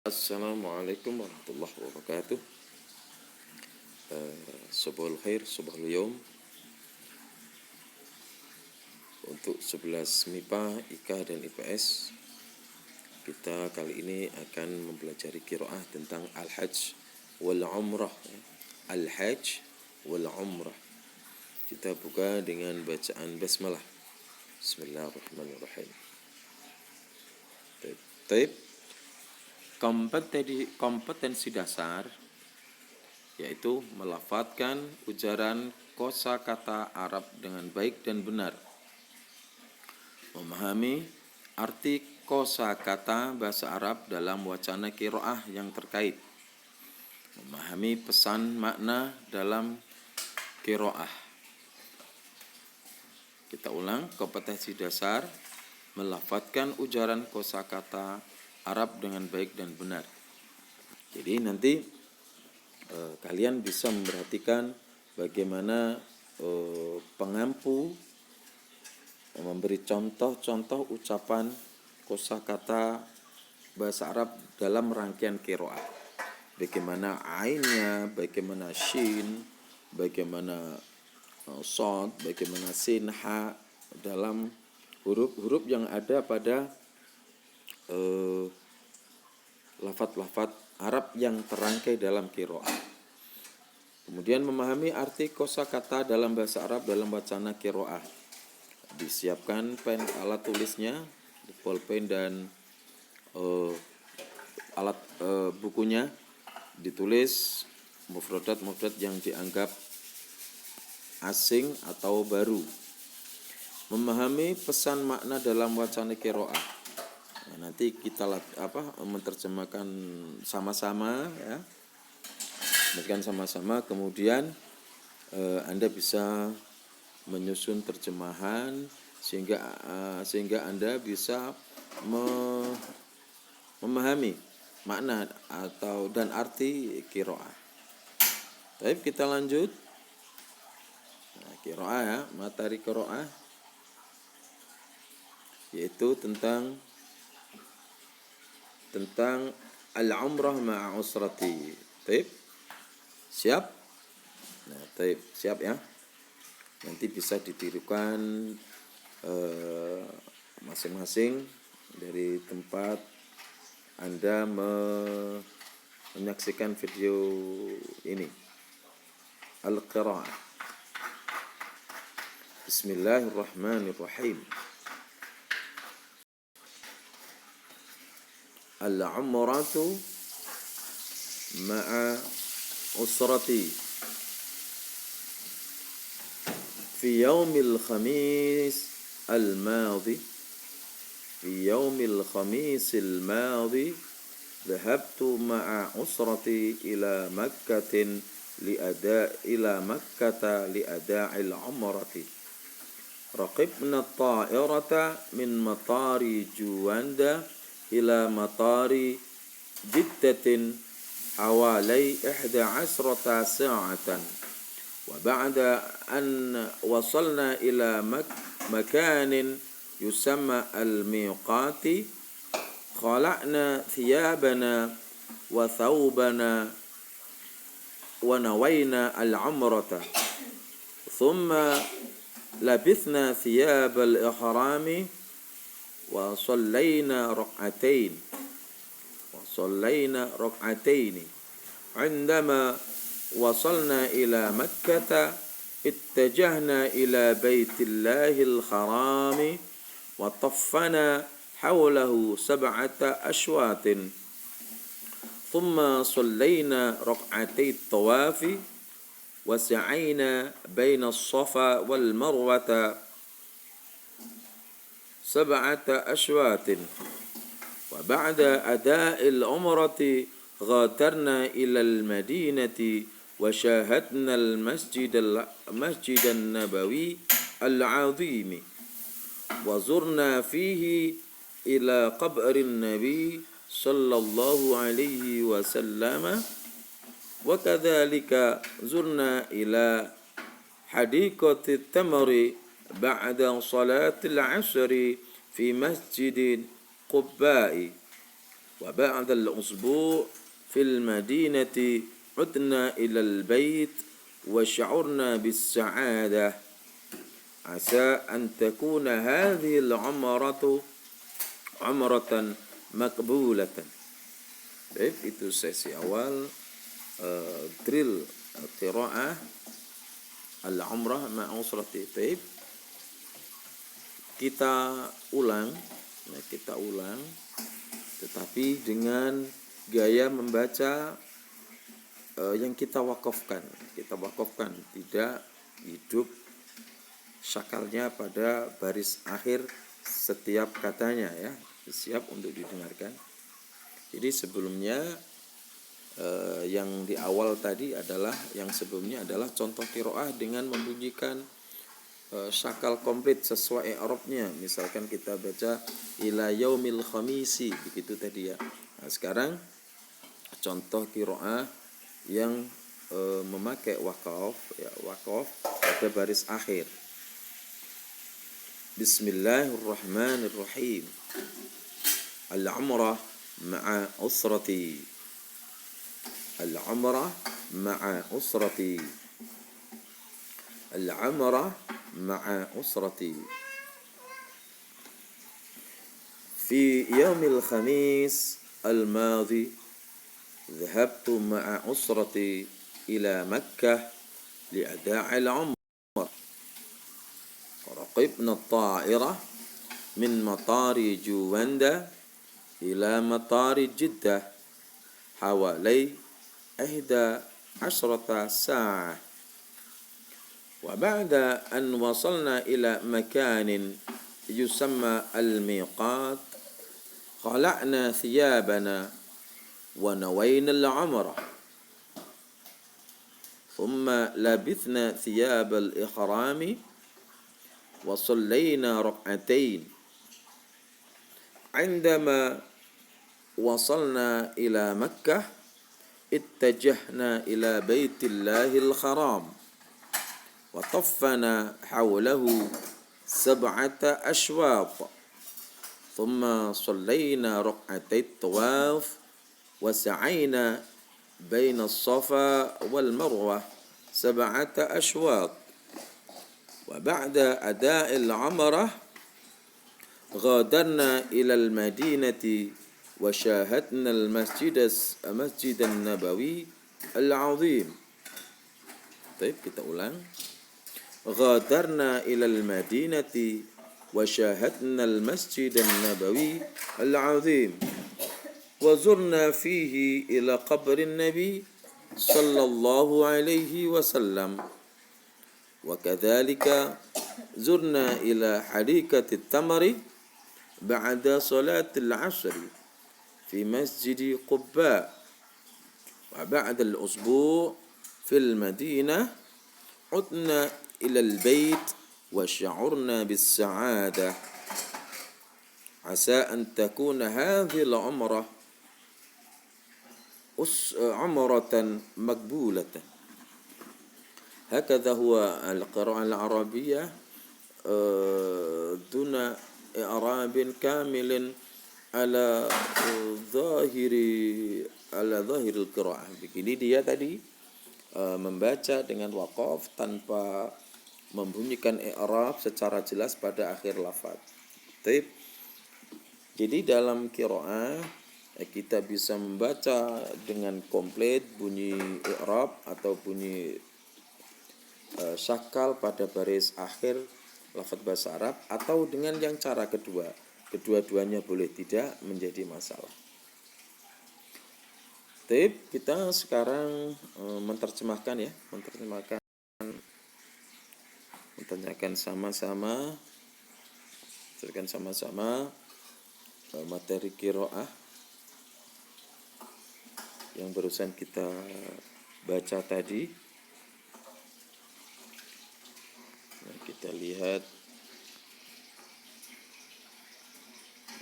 Assalamualaikum warahmatullahi wabarakatuh. Subuhul khair, subuhul yom. Untuk 11 MIPA, IKA dan IPS, kita kali ini akan mempelajari qiraah tentang Al-Hajj wal Umrah. Al-Hajj wal Umrah. Kita buka dengan bacaan basmalah. Bismillahirrahmanirrahim. Taib. Kompetensi dasar yaitu melafadzkan ujaran kosakata Arab dengan baik dan benar, memahami arti kosakata bahasa Arab dalam wacana qiraah yang terkait, memahami pesan makna dalam qiraah. Kita ulang, kompetensi dasar melafadzkan ujaran kosakata Arab dengan baik dan benar. Jadi nanti kalian bisa memperhatikan bagaimana pengampu memberi contoh-contoh ucapan kosakata bahasa Arab dalam rangkaian qiraah. Bagaimana ainnya, bagaimana shin, bagaimana shad, bagaimana sin, ha dalam huruf-huruf yang ada pada lafaz-lafaz Arab yang terangkai dalam qiraah. Kemudian memahami arti kosakata dalam bahasa Arab dalam wacana qiraah. Disiapkan pen, alat tulisnya, pulpen dan alat bukunya. Ditulis mufradat yang dianggap asing atau baru. Memahami pesan makna dalam wacana qiraah. Nanti kita menerjemahkan sama-sama ya. Kemudian Anda bisa menyusun terjemahan sehingga Anda bisa memahami makna dan arti qiraah. Baik, kita lanjut. Qiraah ya, materi qiraah yaitu tentang al-umrah ma'a usrati. Taib. Siap? Nah, taib. Siap ya? Nanti bisa ditirukan masing-masing dari tempat Anda menyaksikan video ini. Al-qiraah. Bismillahirrahmanirrahim. Al-umratu ma'a usrati fi yaumil khamis al-madi ذهبت مع أسرتي إلى مكة لأداء العمرة ركبنا الطائرة من مطار جواندا إلى مطار جدة حوالي 11 ساعة وبعد أن وصلنا إلى مكان يسمى الميقات خلعنا ثيابنا وثوبنا ونوينا العمرة ثم لبثنا ثياب الإحرام وصلينا ركعتين عندما وصلنا إلى مكة اتجهنا إلى بيت الله الحرام وطفنا حوله 7 أشواط ثم صلينا ركعتي الطواف وسعينا بين الصفا والمروة 7 أشواط وبعد أداء العمرة غادرنا إلى المدينة وشاهدنا المسجد النبوي العظيم وزرنا فيه إلى قبر النبي صلى الله عليه وسلم وكذلك زرنا إلى حديقة التمر بعد صلاة العصر في مسجد قباء Wa ba'dal usbu' fil madinati udna ilal bait wa sya'urna bis sa'adah asa an takuna hadhihi al-umratu umratan makbulatan. Baik, itu sesi awal drill qiraah al-umrah ma'usrati. Baik, kita ulang, tetapi dengan gaya membaca yang kita wakafkan, tidak hidup syakalnya pada baris akhir setiap katanya ya, siap untuk didengarkan. Jadi sebelumnya yang di awal tadi adalah, yang sebelumnya adalah contoh qiraah dengan membunyikan syakal komplit sesuai i'rabnya. Misalkan kita baca ila yaumil khamisi, begitu tadi ya. Nah, sekarang contoh qiraah yang memakai wakaf pada baris akhir. Bismillahirrahmanirrahim. Al-umrah ma'a usrati. Al-umrah ma'a usrati. Al-umrah ma'a usrati. Fi yaumil khamis al-madhi ذهبت مع أسرتي إلى مكة لأداء العمرة. ركبنا الطائرة من مطار جواندا إلى مطار جدة حوالي 11 ساعة. وبعد أن وصلنا إلى مكان يسمى الميقات خلعنا ثيابنا ونوينا العمرة ثم لبثنا ثياب الإحرام وصلينا ركعتين. عندما وصلنا إلى مكة اتجهنا إلى بيت الله الحرام وطفنا حوله 7 أشواط ثم صلينا ركعتي الطواف وسعينا بين الصفا والمروة 7 أشواط. وبعد أداء العمرة غادرنا إلى المدينة وشاهدنا المسجد النبوي العظيم. طيب kita ulang. غادرنا إلى المدينة وشاهدنا المسجد النبوي العظيم وزرنا فيه إلى قبر النبي صلى الله عليه وسلم وكذلك زرنا إلى حديقة التمر بعد صلاة العصر في مسجد قباء. وبعد الأسبوع في المدينة عدنا إلى البيت وشعرنا بالسعادة عسى أن تكون هذه العمرة عمرة مقبولة. هكذا هو القراءة العربية دون إعراب كامل على ظاهر القراءة. Begini dia tadi membaca dengan waqaf tanpa membunyikan i'rab secara jelas pada akhir lafaz. Jadi dalam qiraah kita bisa membaca dengan komplit bunyi i'rab atau bunyi syakal pada baris akhir lafaz bahasa Arab, atau dengan yang cara kedua. Kedua-duanya boleh, tidak menjadi masalah. Kita sekarang menerjemahkan sama-sama materi qiraah yang barusan kita baca tadi. Nah, kita lihat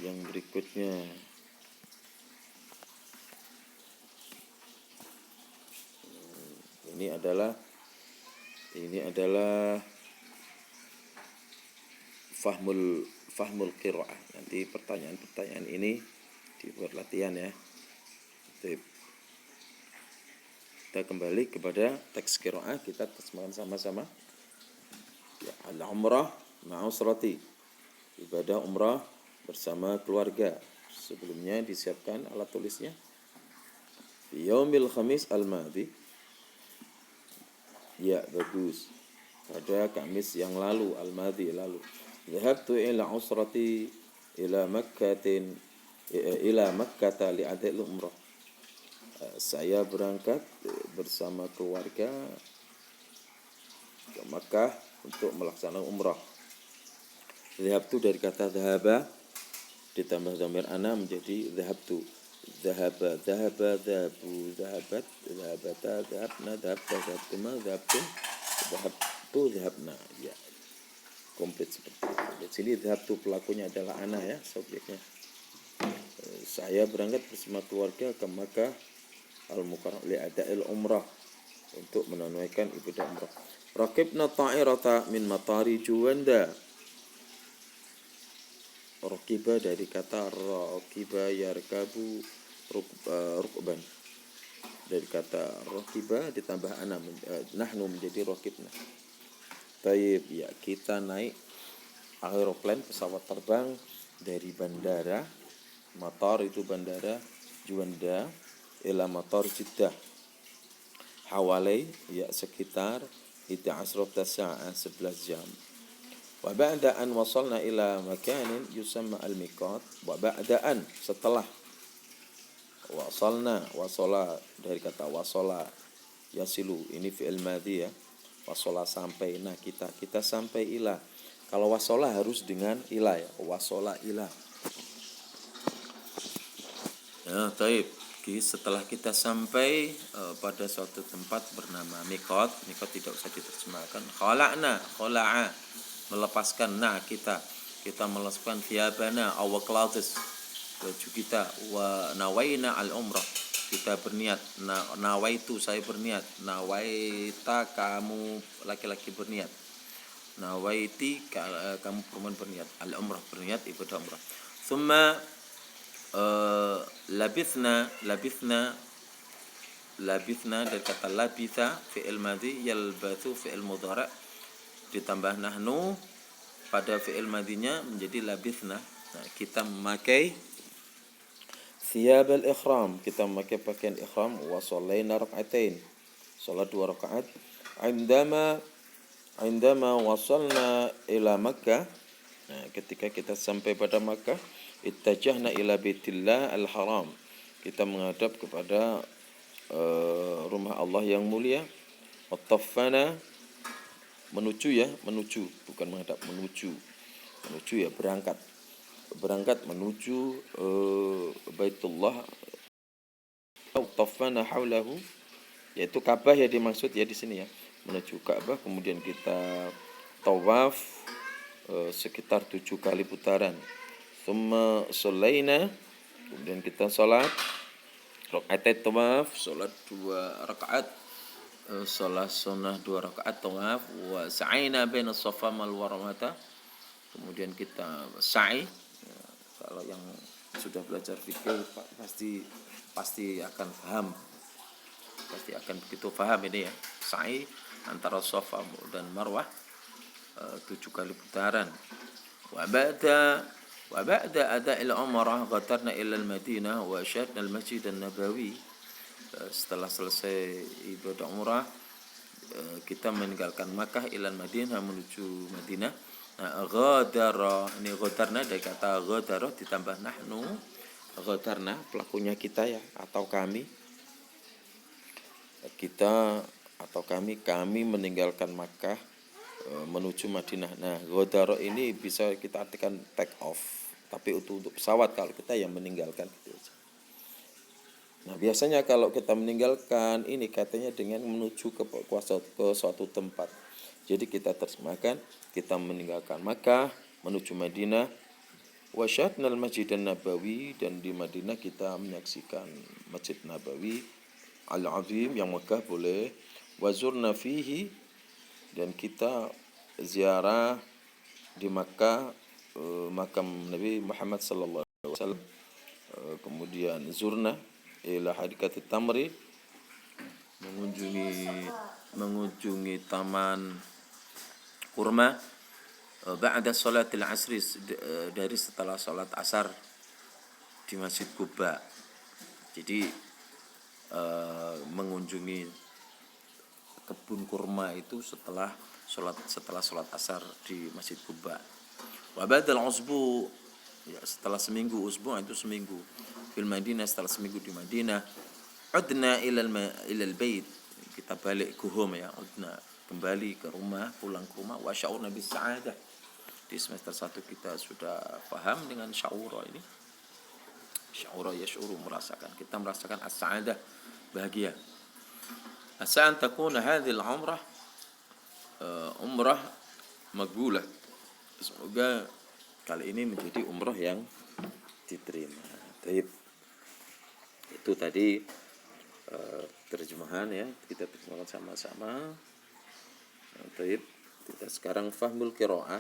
yang berikutnya. Ini adalah fahmul qiraah. Nanti pertanyaan-pertanyaan ini dibuat latihan ya. Kita kembali kepada teks qiraah, kita terjemahkan sama-sama. Ya, al-umrah ma'usrati, ibadah umrah bersama keluarga. Sebelumnya disiapkan alat tulisnya. Fi yaumil khamis al-madhi. Ya, bagus. Pada Kamis yang lalu, al-madhi lalu. Dhahabtu ila usrati ila Makkatin ila Makkata li'adil umrah. Saya berangkat bersama keluarga ke Makkah untuk melaksanakan umrah. Dhahabtu dari kata dhahaba ditambah dhamir ana menjadi dhahabtu. Dhahaba, dhahaba, dhahabu, dhahabat, dhahabata, dhahabna, dhahabta, dhahabtuma, dhahabtum, dhahabtu, dhahabna. Ya, komplit seperti itu. Di sini dhahabtu pelakunya adalah ana ya, subjeknya. Saya berangkat bersama keluarga ke Makkah al-Mukarram li'ada'il umrah, untuk menunaikan ibadah umrah. Raqibna ta'irata min matari Juanda. Raqiba dari kata raqiba yarkabu rukban. Dari kata raqiba ditambah ana nahnu menjadi raqibna. Baik, ya, kita naik aeroplan, pesawat terbang dari bandara Matar itu bandara Juanda ila Matar Jeddah. Hawalai, ya, sekitar 11 sa'ah, 11 jam. Wa ba'da an wasalna ila makanin yusamma al-miqat. Wa ba'da an, setelah wasalna, wasala dari kata wasala yasilu, ini fi'il madhi ya. Wasala sampai, nah kita sampai ila. Kalau wasala harus dengan ila ya, wasala ila. Ya, taib. Setelah kita sampai pada suatu tempat bernama Miqat tidak usah diterjemahkan. Khala'a, melepaskan. Nah, kita melepaskan thiyabana, our clothes, baju kita. Wa nawaina al-umrah, kita berniat. Nawaitu, saya berniat. Nawaita, kamu laki-laki berniat. Nawaiti, kamu perempuan berniat. Al-umrah, berniat ibadah umrah. Thumma labithna dari kata labitha fi'il madhi, yalbathu fi'il mudhari' ditambah nahnu pada fi'il madhinya menjadi labithna. Nah, kita memakai thiyab al-ikhram, kita memakai pakaian ikhram. Wa shallaina rak'atain, salat 2 rakaat. Indama wasalna ila Makkah, nah, ketika kita sampai pada Makkah, ittajahna ila Baitillah al-Haram, kita menghadap kepada rumah Allah yang mulia. Wattaffana, menuju bukan menghadap, menuju ya, berangkat menuju Baitullah. Wattaffana haulahu, yaitu Ka'bah ya dimaksud ya di sini ya, menuju Ka'bah. Kemudian kita tawaf sekitar 7 kali putaran. Thumma shallaina, kemudian kita salat rakaaat tawaf, salat 2 rakaat, salat sunnah 2 rakaat tawaf. Wa sa'ina baina Safa wal Marwah, kemudian kita sa'i. Ya, kalau yang sudah belajar fikih pasti akan paham, pasti akan begitu paham ini ya, sa'i antara Safa dan Marwah 7 kali putaran. Wa ba'da ada'il umrah ghatarna ila al-Madinah wa syahadna al-Masjid an-Nabawi. Setelah selesai ibadah umrah, kita meninggalkan Makkah ila al-Madinah, menuju Madinah. Nah, ghadara, ini ghadarna dari kata ghadara ditambah nahnu. Ghadarna pelakunya kita ya, atau kami. Kami meninggalkan Makkah menuju Madinah. Nah, ghadara ini bisa kita artikan take off, tapi untuk pesawat, kalau kita yang meninggalkan gitu aja. Nah, biasanya kalau kita meninggalkan ini katanya dengan menuju ke suatu tempat. Jadi kita terjemahkan, kita meninggalkan Makkah menuju Madinah. Wa syahadnal Masjid an-Nabawi, dan di Madinah kita menyaksikan Masjid Nabawi al-Azim yang megah boleh. Wa zurna fihi, dan kita ziarah di Makkah makam Nabi Muhammad sallallahu alaihi wasallam, kemudian zurna ila hadikatit tamri, mengunjungi taman kurma, ba'da salatil asri, dari setelah salat asar di Masjid Quba. Jadi mengunjungi kebun kurma itu setelah salat asar di Masjid Quba. Wa ba'dal usbu, ya setelah seminggu, usbu itu seminggu, fil Madinah, setelah seminggu di Madinah, udna ilal bait, kita balik ke home ya, udna kembali ke rumah, pulang ke rumah, wa sya'urna bis sa'adah. Di semester 1 kita sudah paham dengan sya'ura ini. Sya'ura yash'uru, merasakan, kita merasakan as-sa'adah, bahagia. Asa an takuna hadhil umrah maqbulah. Semoga kali ini menjadi umrah yang diterima. Baik. Itu tadi terjemahan ya, kita terjemahkan sama-sama. Baik. Kita sekarang fahmul qiraah.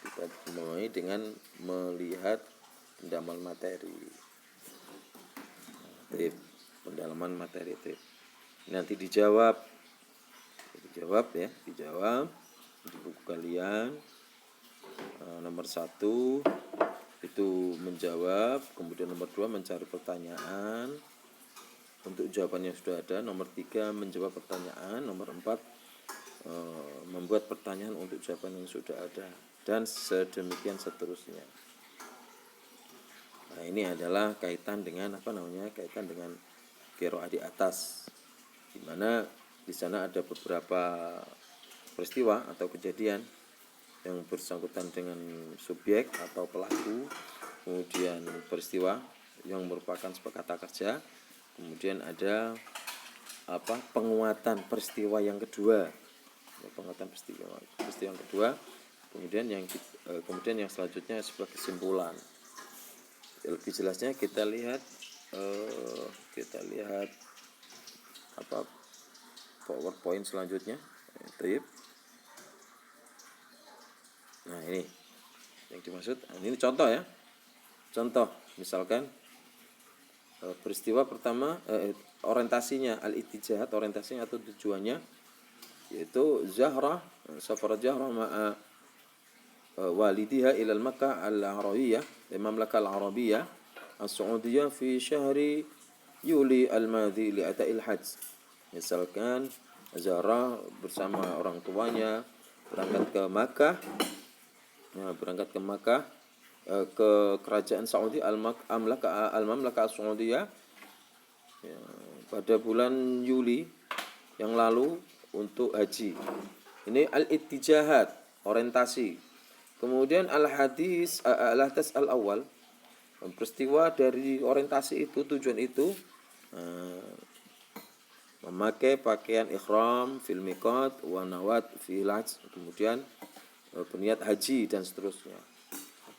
Kita mulai dengan melihat pendalaman materi. Baik. Pendalaman materi itu. Nanti dijawab ya, dijawab di buku kalian. Nomor 1 itu menjawab, kemudian nomor 2 mencari pertanyaan untuk jawabannya sudah ada, nomor 3 menjawab pertanyaan, nomor 4 membuat pertanyaan untuk jawaban yang sudah ada, dan sedemikian seterusnya. Nah, ini adalah kaitan dengan kaitan dengan qiraah di atas, di mana di sana ada beberapa peristiwa atau kejadian yang bersangkutan dengan subjek atau pelaku, kemudian peristiwa yang merupakan sebuah kata kerja, kemudian ada penguatan peristiwa yang kedua, peristiwa yang kedua, kemudian yang selanjutnya sebuah kesimpulan. Lebih jelasnya kita lihat PowerPoint selanjutnya. Nah, ini yang dimaksud. Ini contoh ya. Contoh, misalkan peristiwa pertama, orientasinya al-ittijahat, orientasinya atau tujuannya yaitu safar Zahrah ma'a walidiha ila Makkah al-Arabiyah, Mamlakah al-Arabiyah as-Saudiyah fi syahri Yuli al-madhi li ata'il hajj. Misalkan Zahrah bersama orang tuanya berangkat ke Makkah, ke kerajaan Saudi al-Mamlakah Saudiyah pada bulan Juli yang lalu untuk haji. Ini al-ittijahat, orientasi. Kemudian al-hadis al-awwal, peristiwa dari orientasi itu, tujuan itu, memakai pakaian ihram fil miqat wa nawat fil hajj, kemudian berniat haji dan seterusnya.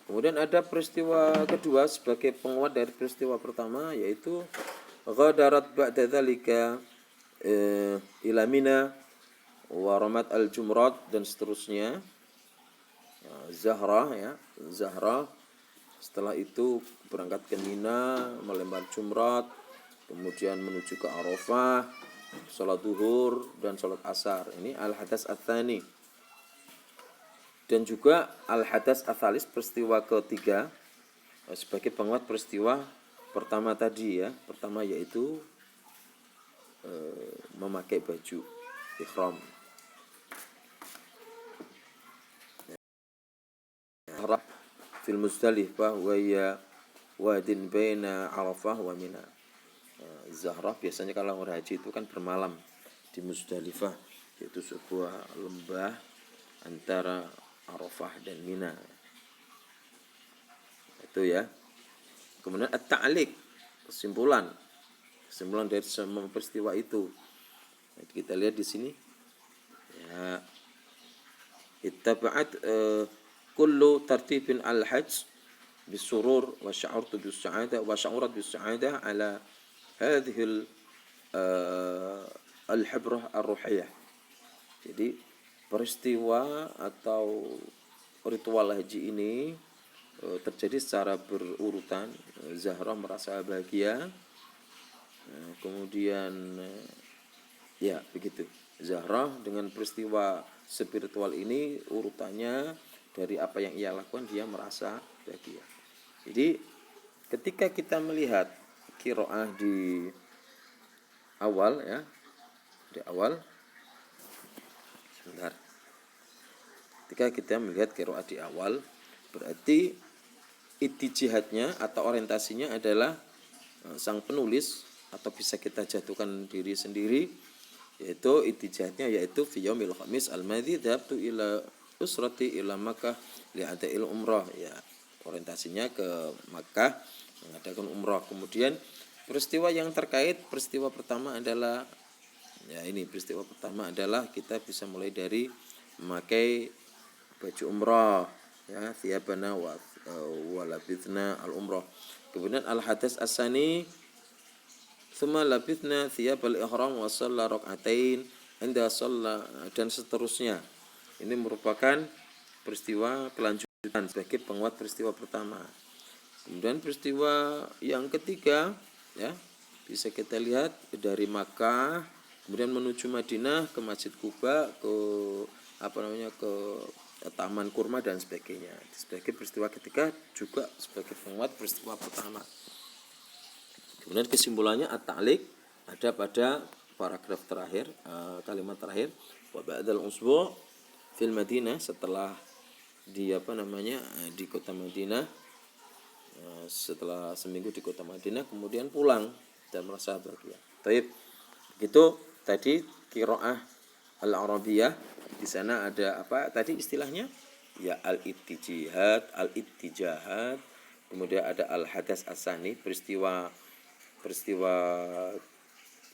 Kemudian ada peristiwa kedua sebagai penguat dari peristiwa pertama, yaitu ghadarat ba'da dzalika ila Mina wa ramat al-jumrat dan seterusnya. Zahrah setelah itu berangkat ke Mina, melempar jumrat, kemudian menuju ke Arafah, salat zuhur dan salat asar. Ini al-hadas ats-tsani. Dan juga al-hadas ats-tsalis, peristiwa ketiga sebagai penguat peristiwa pertama tadi ya. Pertama yaitu memakai baju ihram. Araf fil Muzdalifah wa ya wadin baina Arafah wa Mina. Zahrah biasanya kalau orang haji itu kan bermalam di Muzdalifah, yaitu sebuah lembah antara Arafah dan Mina. Itu ya. Kemudian at-ta'liq, kesimpulan dari semua peristiwa itu. Nah, kita lihat di sini. Ya. Ittaba'at kullu tartibin al-hajj bisurur wa sya'urtu bis-sa'adah ala hadhihi al-hibrah ar-ruhiyah. Jadi peristiwa atau ritual haji ini terjadi secara berurutan. Zahrah merasa bahagia, kemudian ya begitu. Zahrah dengan peristiwa spiritual ini urutannya dari apa yang ia lakukan, dia merasa bahagia. Jadi ketika kita melihat qiraah di awal ya, di awal sebentar. Ketika kita melihat qiraah di awal, berarti ittijahnya atau orientasinya adalah sang penulis, atau bisa kita jatuhkan diri sendiri, yaitu ittijahnya yaitu fi yaumil khamis al-madzi dhabtu ila usrati ila Makkah li'ada'il umrah, ya orientasinya ke Makkah mengadakan umrah. Kemudian peristiwa yang terkait, peristiwa pertama adalah peristiwa pertama adalah kita bisa mulai dari memakai baju umrah ya, thiyabana wa labithna al-umrah. Kemudian al-hadas as-sani thumma labithna thiyabal ihram wa shalla rak'atain inda shalla, dan seterusnya. Ini merupakan peristiwa kelanjutan sebagai penguat peristiwa pertama. Kemudian peristiwa yang ketiga ya, bisa kita lihat dari Makkah kemudian menuju Madinah, ke Masjid Quba, ke ke Taman Kurma dan sebagainya. Sebagai peristiwa ketiga juga sebagai penguat peristiwa pertama. Kemudian kesimpulannya at-ta'liq ada pada paragraf terakhir, kalimat terakhir, wa ba'dal usbu' fil Madinah, setelah di di kota Madinah, setelah seminggu di kota Madinah kemudian pulang dan merasa bahagia. Baik. Begitu tadi qiraah al-arabiyah. Di sana ada apa tadi istilahnya? Ya al-ittijahat, kemudian ada al-hadas as-sani, peristiwa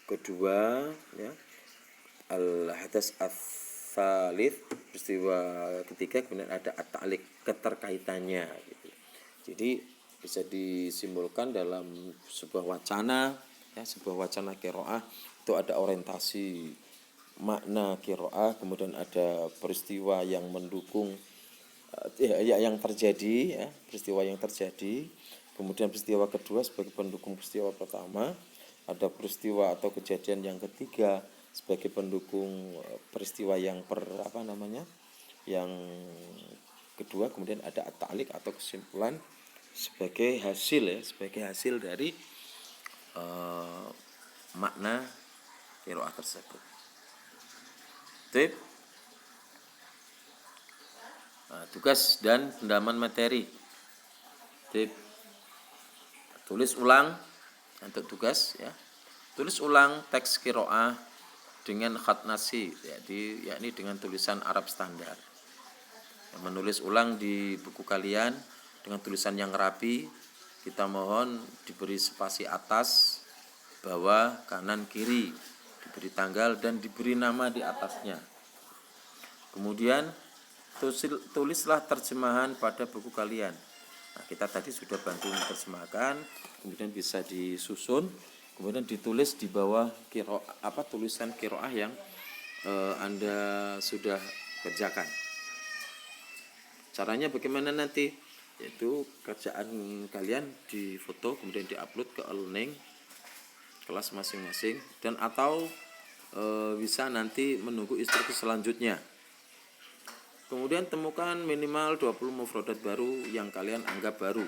kedua ya. Al-hadas as-tsalits, peristiwa ketiga, kemudian ada at-ta'liq, keterkaitannya gitu. Jadi bisa disimpulkan dalam sebuah wacana ya, sebuah wacana qiraah itu ada orientasi makna qiraah, kemudian ada peristiwa yang mendukung yang terjadi ya, peristiwa yang terjadi, kemudian peristiwa kedua sebagai pendukung peristiwa pertama, ada peristiwa atau kejadian yang ketiga sebagai pendukung peristiwa yang yang kedua, kemudian ada at-ta'liq atau kesimpulan sebagai hasil dari makna qiraah tersebut. Tip. Tugas dan pendalaman materi. Tip. Tulis ulang untuk tugas ya. Tulis ulang teks qiraah dengan khat nasi, yakni dengan tulisan Arab standar. Menulis ulang di buku kalian dengan tulisan yang rapi. Kita mohon diberi spasi atas, bawah, kanan, kiri, diberi tanggal dan diberi nama di atasnya. Kemudian tulislah terjemahan pada buku kalian. Nah, kita tadi sudah bantu menerjemahkan, kemudian bisa disusun, kemudian ditulis di bawah tulisan qiraah yang Anda sudah kerjakan. Caranya bagaimana nanti? Yaitu kerjaan kalian difoto kemudian diupload ke e-learning kelas masing-masing, dan atau bisa nanti menunggu instruksi selanjutnya. Kemudian temukan minimal 20 mufradat baru yang kalian anggap baru.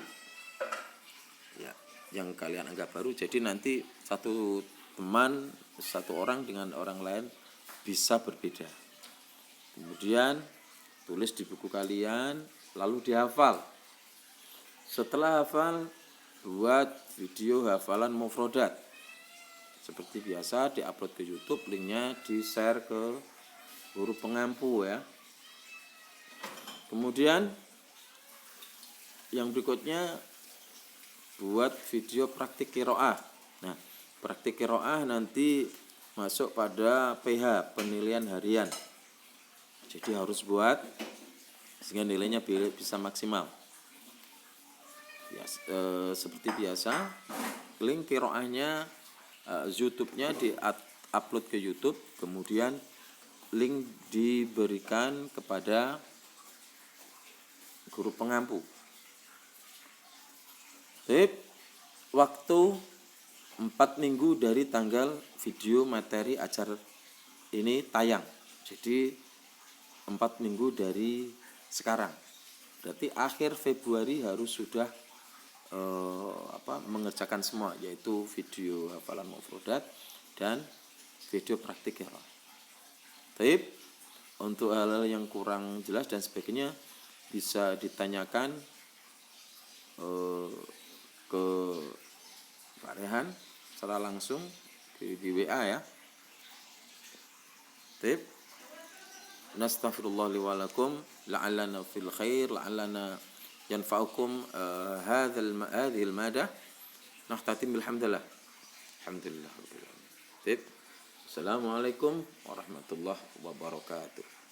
Ya, yang kalian anggap baru. Jadi nanti satu orang dengan orang lain bisa berbeda. Kemudian tulis di buku kalian, lalu dihafal. Setelah hafal, buat video hafalan mufradat. Seperti biasa diupload ke YouTube, linknya di-share ke guru pengampu ya. Kemudian yang berikutnya buat video praktik qiraah. Nah, praktik qiraah nanti masuk pada PH, penilaian harian. Jadi harus buat sehingga nilainya bisa maksimal. Ya, seperti biasa, link qiraahnya YouTube-nya di-upload ke YouTube, kemudian link diberikan kepada guru pengampu. Baik, waktu 4 minggu dari tanggal video materi ajar ini tayang. Jadi 4 minggu dari sekarang. Berarti akhir Februari harus sudah mengerjakan semua, yaitu video hafalan mufradat dan video praktik ya. Baik, untuk hal-hal yang kurang jelas dan sebagainya bisa ditanyakan ke Pak Rehan secara langsung di WA ya. Baik. Nastaghfirullah li wa lakum la'allana fil khair la'allana yanfa'ukum hadhihi al-madah. Nahtatim bilhamdulillah. Alhamdulillah. Baik. Assalamualaikum warahmatullahi wabarakatuh.